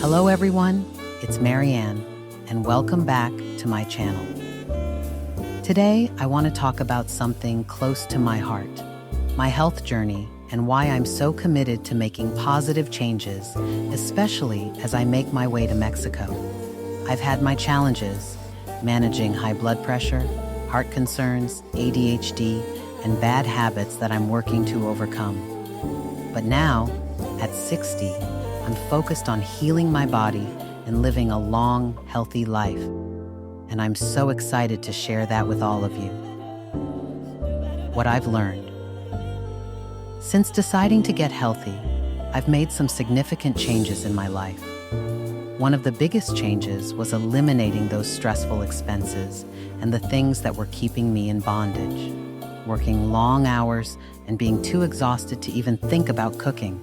Hello everyone, it's Marianne, and welcome back to my channel. Today, I want to talk about something close to my heart, my health journey, and why I'm so committed to making positive changes, especially as I make my way to Mexico. I've had my challenges, managing high blood pressure, heart concerns, ADHD, and bad habits that I'm working to overcome. But now, at 60, I'm focused on healing my body and living a long, healthy life. And I'm so excited to share that with all of you. What I've learned. Since deciding to get healthy, I've made some significant changes in my life. One of the biggest changes was eliminating those stressful expenses and the things that were keeping me in bondage, working long hours and being too exhausted to even think about cooking.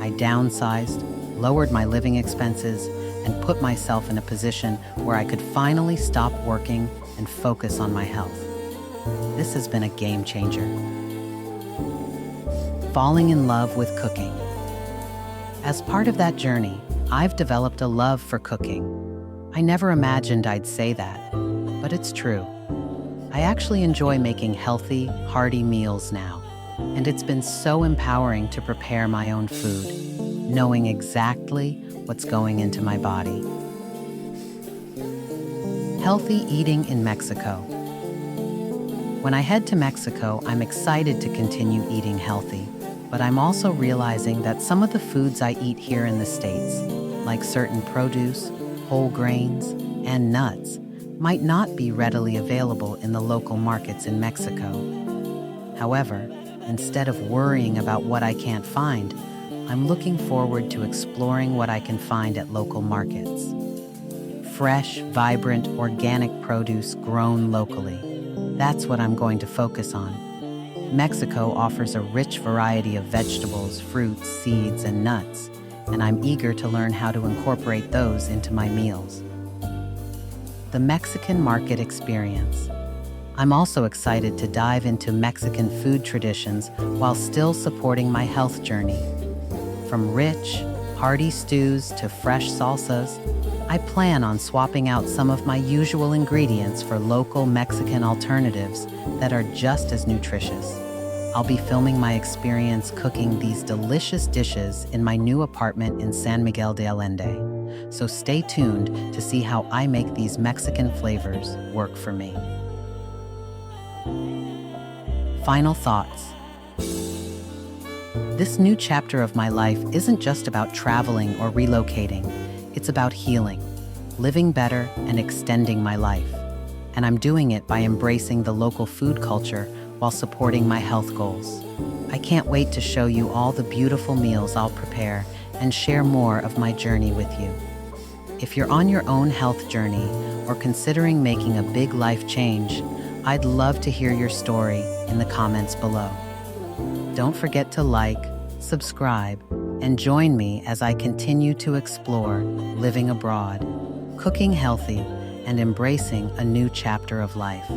I downsized, lowered my living expenses, and put myself in a position where I could finally stop working and focus on my health. This has been a game changer. Falling in love with cooking. As part of that journey, I've developed a love for cooking. I never imagined I'd say that, but it's true. I actually enjoy making healthy, hearty meals now. And it's been so empowering to prepare my own food, knowing exactly what's going into my body. Healthy eating in Mexico. When I head to Mexico, I'm excited to continue eating healthy, but I'm also realizing that some of the foods I eat here in the States, like certain produce, whole grains, and nuts, might not be readily available in the local markets in Mexico. However, instead of worrying about what I can't find, I'm looking forward to exploring what I can find at local markets. Fresh, vibrant, organic produce grown locally. That's what I'm going to focus on. Mexico offers a rich variety of vegetables, fruits, seeds, and nuts, and I'm eager to learn how to incorporate those into my meals. The Mexican market experience. I'm also excited to dive into Mexican food traditions while still supporting my health journey. From rich, hearty stews to fresh salsas, I plan on swapping out some of my usual ingredients for local Mexican alternatives that are just as nutritious. I'll be filming my experience cooking these delicious dishes in my new apartment in San Miguel de Allende, so stay tuned to see how I make these Mexican flavors work for me. Final thoughts. This new chapter of my life isn't just about traveling or relocating. It's about healing, living better, and extending my life. And I'm doing it by embracing the local food culture while supporting my health goals. I can't wait to show you all the beautiful meals I'll prepare and share more of my journey with you. If you're on your own health journey or considering making a big life change, I'd love to hear your story in the comments below. Don't forget to like, subscribe, and join me as I continue to explore living abroad, cooking healthy, and embracing a new chapter of life.